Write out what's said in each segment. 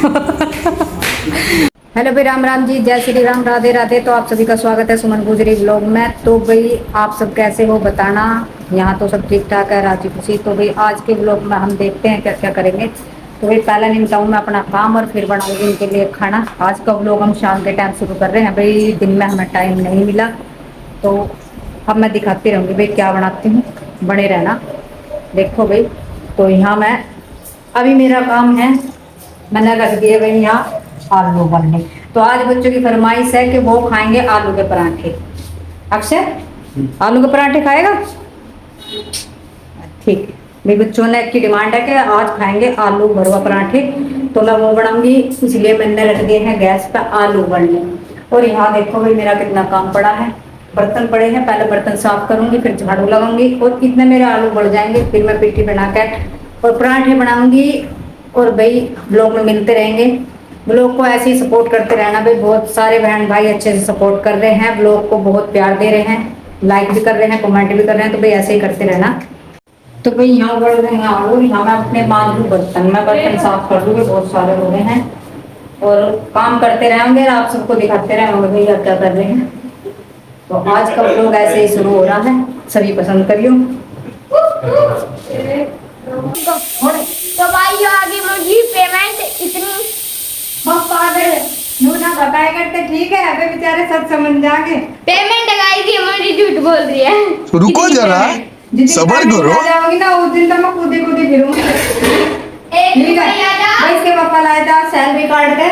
Hello भाई, राम राम जी, जय श्री राम, राधे राधे। तो आप सभी का स्वागत है सुमन गुजरी ब्लॉग में। तो भाई आप सब कैसे हो बताना। यहाँ तो सब ठीक ठाक है, राजी खुशी। तो भाई आज के ब्लॉग में हम देखते हैं क्या क्या करेंगे। तो भाई पहले निपटाऊँ मैं अपना काम और फिर बनाऊंगी इनके लिए खाना। आज का ब्लॉग हम शाम के टाइम शुरू कर रहे हैं। भाई दिन में हमें टाइम नहीं मिला, तो अब मैं दिखाती रहूँगी भाई क्या बनाती हूँ। बने रहना, देखो भाई। तो यहाँ मैं अभी मेरा काम है, मैंने रख दिए भाई यहाँ आलू बनने। तो आज बच्चों की फरमाइश है कि वो खाएंगे आलू के पराठे। अक्षय आलू के पराठे खाएगा? ठीक है, मेरे बच्चों ने की डिमांड है कि आज खाएंगे आलू भरवा पराठे, तो मैं वो बनाऊंगी। इसलिए मैंने रख दिए हैं गैस पर आलू बनने। और यहाँ देखो भाई मेरा कितना काम पड़ा है। बर्तन पड़े हैं, पहले बर्तन साफ करूंगी, फिर झाड़ू लगाऊंगी और इतने मेरे आलू बढ़ जाएंगे। फिर मैं पिट्ठी बनाकर और पराठे बनाऊंगी। और भाई ब्लॉग में मिलते रहेंगे। ब्लॉग को ऐसे ही सपोर्ट करते रहना भाई। बहुत सारे बहन भाई अच्छे से सपोर्ट कर रहे हैं, ब्लॉग को बहुत प्यार दे रहे हैं, लाइक भी कर रहे हैं, कमेंट भी कर रहे हैं। तो भाई ऐसे ही करते रहना। तो भाई यहाँ बढ़ रहे हैं और यहाँ मैं अपने मांझू बर्तन, मैं बर्तन साफ कर दूंगी, बहुत सारे हो गए हैं। और काम करते रहेंगे, आप सबको दिखाते रहेंगे भाई आप क्या कर रहे हैं। तो आज का ब्लॉग ऐसे ही शुरू हो रहा है, सभी पसंद करियो। तो भाई आगे मुझे पेमेंट इतनी ना बताया करते, ठीक है अबे बेचारे सब समझ जाएंगे। पेमेंट लगाएगी, मुझे झूठ बोल रही है। रुको जरा, सबर करो। जाओगी ना उस दिन तो मैं कूदे कूदे फिरूंगी। ठीक है भाई, इसके पापा लाए था सैलरी कार्ड के,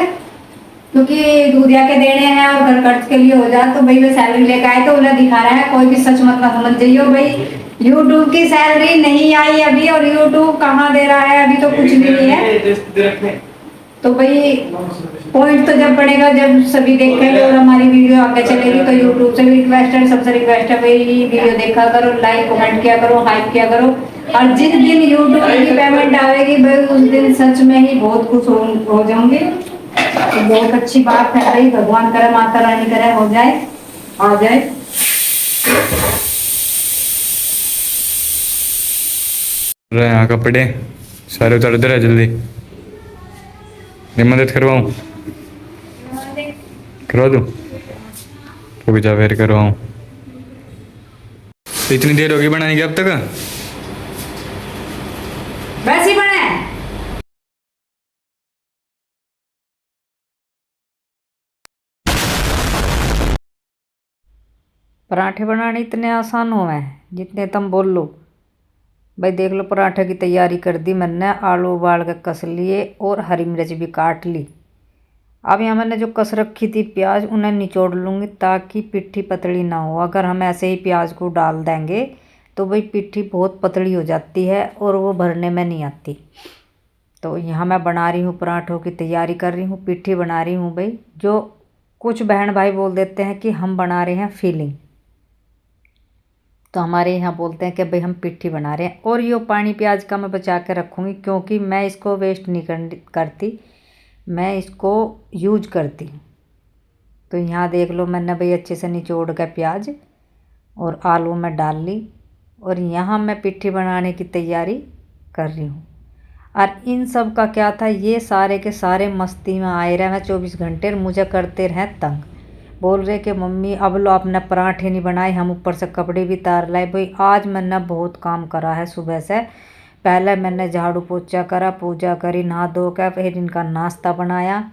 क्योंकि दूधिया के देने हैं और घर खर्च के लिए हो जाए। तो भाई वे सैलरी लेके आए, तो उन्हें दिखा रहे हैं। कोई भी सच मत ना समझ जाइयो भाई, यूट्यूब की सैलरी नहीं आई अभी, और यूट्यूब कहाँ दे रहा है, अभी तो कुछ भी नहीं है। तो भाई पॉइंट तो जब बढ़ेगा, जब सभी देखेंगे और हमारी वीडियो आगे चलेगी। तो यूट्यूब से भी रिक्वेस्ट है, सबसे रिक्वेस्ट है भाई, वीडियो देखा करो, लाइक कमेंट किया करो, हाइप किया करो। और जिस दिन यूट्यूब की पेमेंट आएगी भाई, उस दिन सच में ही बहुत खुश हो जाऊंगी। तो बहुत अच्छी बात है भाई, भगवान करे, माता रानी करे हो जाए, आ जाए। यहाँ कपड़े सारे उतार दे रहा जल्दी। मदद करवाऊँ, करवा दूँ? रुक जा, फिर करवाऊँ। इतनी देर होगी बनाएंगे अब तक? वैसे ही बने। पराठे बनाने इतने आसान हुए हैं जितने तुम बोल लो भाई। देख लो पराठे की तैयारी कर दी मैंने, आलू उबाल के कस लिए और हरी मिर्च भी काट ली। अब यहाँ मैंने जो कस रखी थी प्याज, उन्हें निचोड़ लूँगी ताकि पिट्ठी पतली ना हो। अगर हम ऐसे ही प्याज को डाल देंगे तो भाई पिट्ठी बहुत पतली हो जाती है और वो भरने में नहीं आती। तो यहाँ मैं बना रही हूँ, पराठों की तैयारी कर रही हूँ, पिट्ठी बना रही हूँ भाई। जो कुछ बहन भाई बोल देते हैं कि हम बना रहे हैं फीलिंग, तो हमारे यहाँ बोलते हैं कि भाई हम पिट्ठी बना रहे हैं। और ये पानी प्याज का मैं बचा के रखूँगी, क्योंकि मैं इसको वेस्ट नहीं करती, मैं इसको यूज करती हूँ। तो यहाँ देख लो मैंने भाई अच्छे से निचोड़ के प्याज और आलू में डाल ली। और यहाँ मैं पिट्ठी बनाने की तैयारी कर रही हूँ। और इन सब का क्या था, ये सारे के सारे मस्ती में आए रहे मैं 24 घंटे, मुझे करते रहे तंग। बोल रहे कि मम्मी अब लो आपने पराठे नहीं बनाए, हम ऊपर से कपड़े भी तार लाए। भाई आज मैंने बहुत काम करा है सुबह से। पहले मैंने झाड़ू पोछा करा, पूजा करी, नहा धो कर फिर इनका नाश्ता बनाया।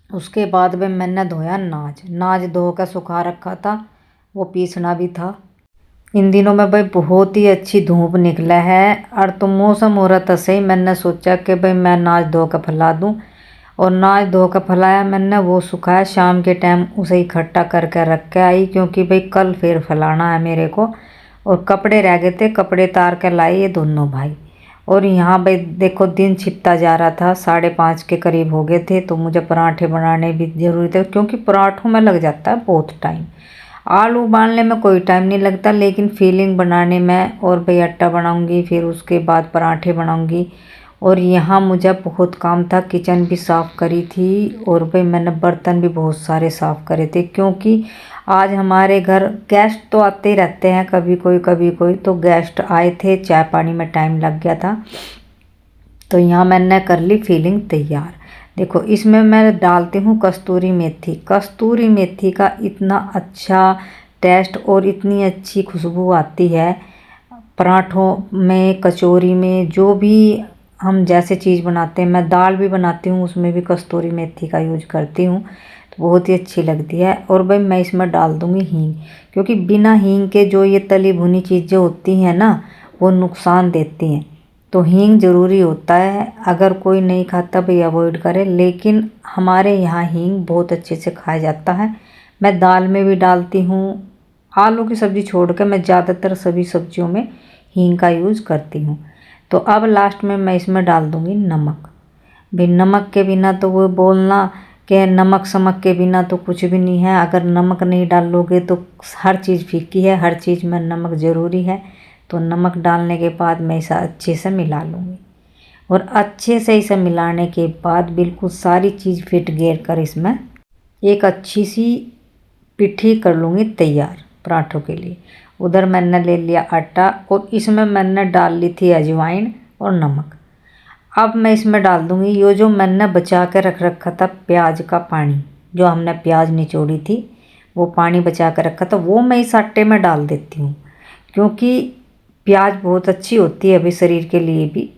उसके बाद में मैंने धोया नाज धो कर सुखा रखा था, वो पीसना भी था। इन दिनों में भाई बहुत ही अच्छी धूप निकला है और तो मौसम हो रहा था सही। मैंने सोचा कि भाई मैं नाज धो कर फैला दूँ, और नाज धो कर फैलाया मैंने, वो सुखाया। शाम के टाइम उसे इकट्ठा करके रख के आई, क्योंकि भाई कल फिर फैलाना है मेरे को। और कपड़े रह गए थे, कपड़े तार के लाए ये दोनों भाई। और यहाँ भाई देखो दिन छिपता जा रहा था, 5:30 के करीब हो गए थे। तो मुझे पराठे बनाने भी ज़रूरी थे, क्योंकि पराठों में लग जाता है बहुत टाइम। आलू उबालने में कोई टाइम नहीं लगता, लेकिन फीलिंग बनाने में। और भाई आटा बनाऊंगी, फिर उसके बाद पराठे बनाऊंगी। और यहाँ मुझे बहुत काम था, किचन भी साफ़ करी थी, और भाई मैंने बर्तन भी बहुत सारे साफ़ करे थे। क्योंकि आज हमारे घर गेस्ट तो आते ही रहते हैं, कभी कोई। तो गेस्ट आए थे, चाय पानी में टाइम लग गया था। तो यहाँ मैंने कर ली फीलिंग तैयार। देखो इसमें मैं डालती हूँ कस्तूरी मेथी। कस्तूरी मेथी का इतना अच्छा टेस्ट और इतनी अच्छी खुशबू आती है पराठों में, कचौरी में, जो भी हम जैसे चीज़ बनाते हैं। मैं दाल भी बनाती हूँ उसमें भी कस्तूरी मेथी का यूज करती हूँ, तो बहुत ही अच्छी लगती है। और भाई मैं इसमें डाल दूँगी हींग, क्योंकि बिना हींग के जो ये तली भुनी चीज़ें होती हैं ना वो नुकसान देती हैं, तो हींग ज़रूरी होता है। अगर कोई नहीं खाता भाई अवॉइड करे, लेकिन हमारे यहाँ हींग बहुत अच्छे से खाया जाता है। मैं दाल में भी डालती हूँ, आलू की सब्ज़ी छोड़ कर मैं ज़्यादातर सभी सब्जियों में हींग का यूज़ करती हूँ। तो अब लास्ट में मैं इसमें डाल दूँगी नमक। भाई नमक के बिना तो वो बोलना कि नमक समक के बिना तो कुछ भी नहीं है। अगर नमक नहीं डालोगे तो हर चीज़ फीकी है, हर चीज़ में नमक ज़रूरी है। तो नमक डालने के बाद मैं इसे अच्छे से मिला लूँगी, और अच्छे से इसे मिलाने के बाद बिल्कुल सारी चीज़ फिट गेर कर इसमें एक अच्छी सी पिट्ठी कर लूँगी तैयार पराठों के लिए। उधर मैंने ले लिया आटा और इसमें मैंने डाल ली थी अजवाइन और नमक। अब मैं इसमें डाल दूँगी ये जो मैंने बचा के रख रखा था प्याज का पानी, जो हमने प्याज निचोड़ी थी वो पानी बचा के रखा था, वो मैं इस आटे में डाल देती हूँ, क्योंकि प्याज बहुत अच्छी होती है अभी शरीर के लिए भी।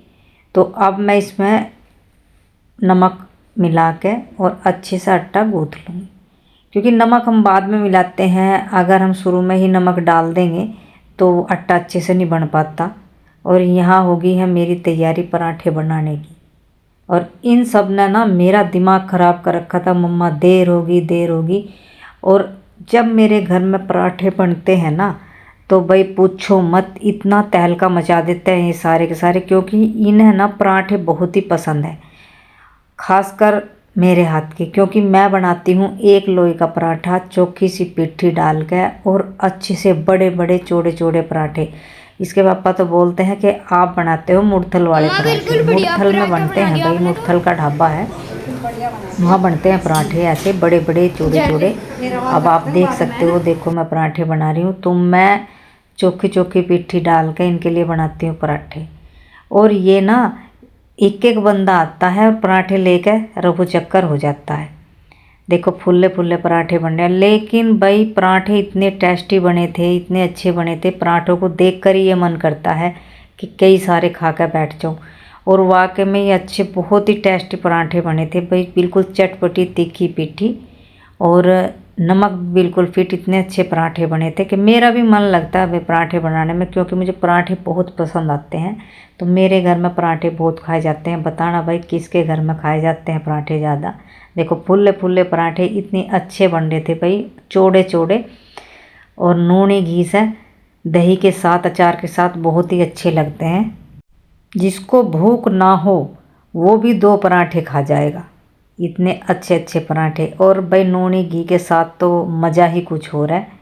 तो अब मैं इसमें नमक मिला के और अच्छे से आटा गूँथ लूँगी, क्योंकि नमक हम बाद में मिलाते हैं। अगर हम शुरू में ही नमक डाल देंगे तो आटा अच्छे से नहीं बन पाता। और यहाँ होगी है मेरी तैयारी पराठे बनाने की। और इन सब ने ना मेरा दिमाग ख़राब कर रखा था, मम्मा देर होगी देर होगी। और जब मेरे घर में पराठे बनते हैं ना तो भाई पूछो मत, इतना तहलका मचा देते हैं ये सारे के सारे, क्योंकि इन्हें ना पराठे बहुत ही पसंद है, खासकर मेरे हाथ के। क्योंकि मैं बनाती हूँ एक लोई का पराठा चोखी सी पिट्ठी डाल के, और अच्छे से बड़े बड़े चौड़े चौड़े पराठे। इसके पापा तो बोलते हैं कि आप बनाते हो मुरथल वाले पराठे। मुरथल में बनते हैं भाई, मुरथल का ढाबा है, वहाँ बनते हैं पराठे ऐसे बड़े बड़े चौड़े चौड़े। अब आप देख सकते हो, देखो मैं पराठे बना रही हूँ, तो मैं चोखी चोखी पिट्ठी डाल के इनके लिए बनाती हूँ पराठे। और ये ना एक एक बंदा आता है और पराठे लेकर रफू चक्कर हो जाता है। देखो फुल्ले फुल्ले पराठे बन रहे हैं, लेकिन भाई पराठे इतने टेस्टी बने थे, इतने अच्छे बने थे, पराठों को देखकर ही ये मन करता है कि कई सारे खा कर बैठ जाऊँ। और वाकई में ये अच्छे बहुत ही टेस्टी पराठे बने थे भाई, बिल्कुल चटपटी तीखी पिट्ठी और नमक बिल्कुल फिट। इतने अच्छे पराठे बने थे कि मेरा भी मन लगता है भाई पराठे बनाने में, क्योंकि मुझे पराठे बहुत पसंद आते हैं। तो मेरे घर में पराठे बहुत खाए जाते हैं। बताना भाई किसके घर में खाए जाते हैं पराठे ज़्यादा। देखो फुल्ले फुल्ले पराठे इतने अच्छे बन रहे थे भाई, चौड़े चौड़े, और नूनी घी से दही के साथ अचार के साथ बहुत ही अच्छे लगते हैं। जिसको भूख ना हो वो भी 2 पराठे खा जाएगा, इतने अच्छे अच्छे पराठे। और भाई नूनी घी के साथ तो मज़ा ही कुछ हो रहा है।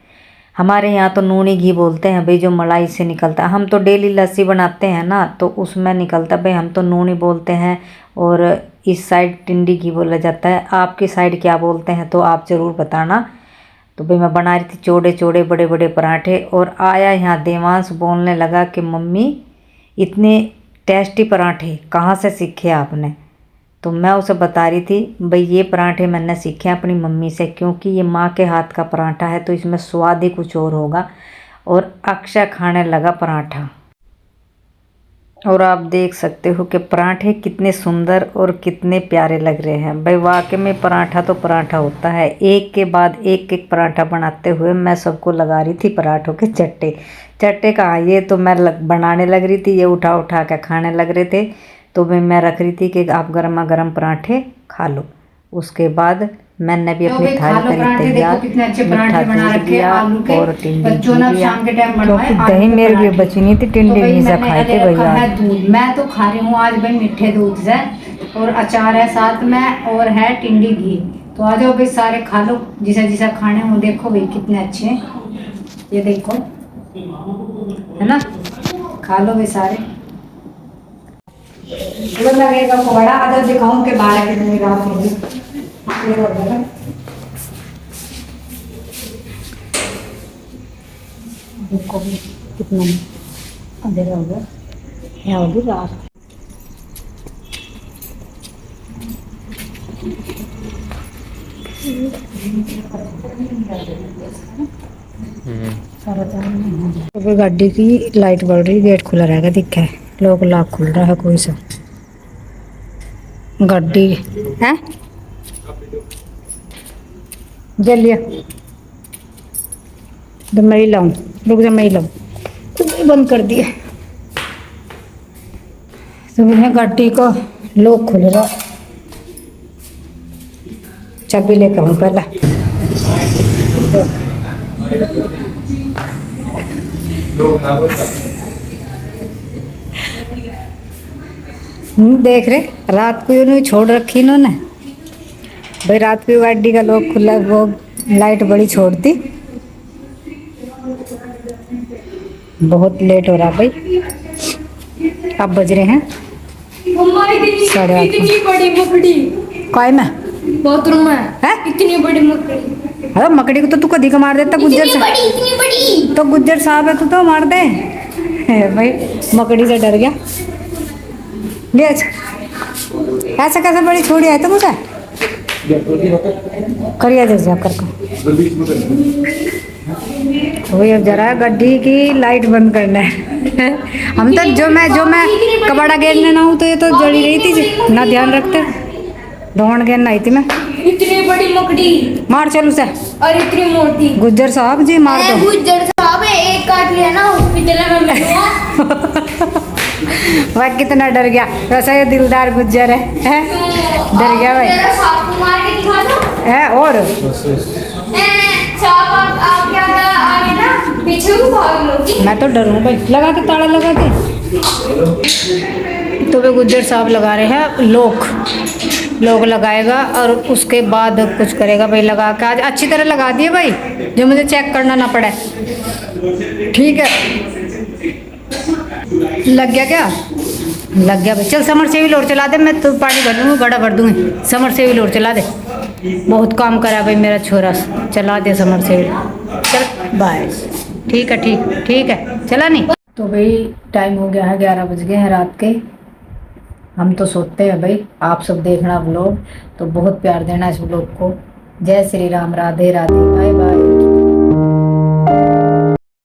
हमारे यहाँ तो नूनी घी बोलते हैं भाई, जो मलाई से निकलता है। हम तो डेली लस्सी बनाते हैं ना तो उसमें निकलता भाई, हम तो नूनी बोलते हैं, और इस साइड टिंडी घी बोला जाता है। आपकी साइड क्या बोलते हैं तो आप ज़रूर बताना। तो भाई मैं बना रही थी चौड़े चौड़े बड़े बड़े पराठे, और आया यहाँ देवांश बोलने लगा कि मम्मी इतने टेस्टी पराठे कहाँ से सीखे आपने। तो मैं उसे बता रही थी भाई ये पराठे मैंने सीखे अपनी मम्मी से, क्योंकि ये माँ के हाथ का पराठा है तो इसमें स्वाद ही कुछ और होगा। और अक्षय खाने लगा पराठा, और आप देख सकते हो कि पराठे कितने सुंदर और कितने प्यारे लग रहे हैं भाई। वाकई में पराठा तो पराठा होता है। एक के बाद एक पराठा बनाते हुए मैं सबको लगा रही थी पराठों के चट्टे। चट्टे कहाँ, ये तो मैं बनाने लग रही थी, ये उठा उठा के खाने लग रहे थे। तो मैं रख रही थी कि आप गर्मा गर्म पराठे खा लो। उसके बाद मैंने भी अपनी थाली करी तैयार, मीठा दूध लिया और टिंडी घी लिया, क्योंकि दही मेरे लिए बची नहीं थी, टिंडी घी से खाए थे भैया। मैं तो खा रही हूँ आज भाई मीठे दूध से, और अचार है साथ में, और है टिंडी घी। तो आ जाओ भाई सारे खा लो, जिसे जिसे खाने हो। देखो भाई कितने अच्छे हैं, ये देखो है ना, खा लो भाई सारे। लगेगा बड़ा आदर दिखाऊं के बाहर कितनी रात होगी। देखो भी कितना अंधेरा हो गया, यहाँ होगी रात। तो गाड़ी की लाइट बढ़ रही, गेट खुला रहेगा, दिखा है लोग लाख खुल रहा है कोई सा गाड़ी है जलिया। तो मैं ही लाऊं, रुक जा मैं ही लाऊं, तो बंद कर दिया। तो मैं गाड़ी का लॉक खुल रहा, चाबी लेकर हूँ पहले। देख रहे रात को इन्होंने छोड़ रखी इन्होंने भाई, रात को गाड़ी का लॉक खुला, वो लाइट बड़ी छोड़ती। बहुत लेट हो रहा भाई, अब बज रहे हैं 8:30। इतनी बड़ी मकड़ी काय में बाथरूम में है, इतनी बड़ी मकड़ी। अरे मकड़ी को तो तू कदी का मार देता, गुज्जर से इतनी बड़ी तो गुज्जर साहब है, तू तो मार दे भाई। मकड़ी से डर गया, ऐसा कैसे बड़ी छोड़ी है तो मुझे करिए दे जा कर वही। अब जरा गाड़ी की लाइट बंद करना है हम तो जो मैं कबाड़ा घेरने ना हूँ तो ये तो जड़ी रही थी ना, ध्यान रखते दौड़ घेरना आई थी मैं। इतनी बड़ी मकड़ी मार चल उसे, और इतनी मोटी। गुज्जर साहब जी मार दो। गुज्जर साहब एक काट लिया ना हॉस्पिटल में वह कितना डर गया, वैसा ये दिलदार गुज्जर है डर गया भाई सांप मार के दिखा दो है। और सांप आप क्या आगे ना पीछे को भाग लो। मैं तो डरूं भाई, लगा के ताला लगा के। तो वे गुज्जर साहब लगा रहे हैं लोग लगाएगा और उसके बाद कुछ करेगा भाई। लगा के आज अच्छी तरह लगा दिए भाई, जो मुझे चेक करना ना पड़े। ठीक है, लग गया क्या? लग गया भाई। चल समर से भी लोड चला दे, मैं तो पानी भर दूँगी, गड़ा भर दूँगी। समर से भी लोड चला दे, बहुत काम करा भाई मेरा छोरा, चला दे समर से भी। चल बाय। ठीक है ठीक है, चला नहीं। तो भाई टाइम हो गया है, 11 बज गए हैं रात के। हम तो सोते हैं भाई, आप सब देखना व्लॉग, तो बहुत प्यार देना इस व्लॉग को। जय श्री राम, राधे राधे, बाय बाय।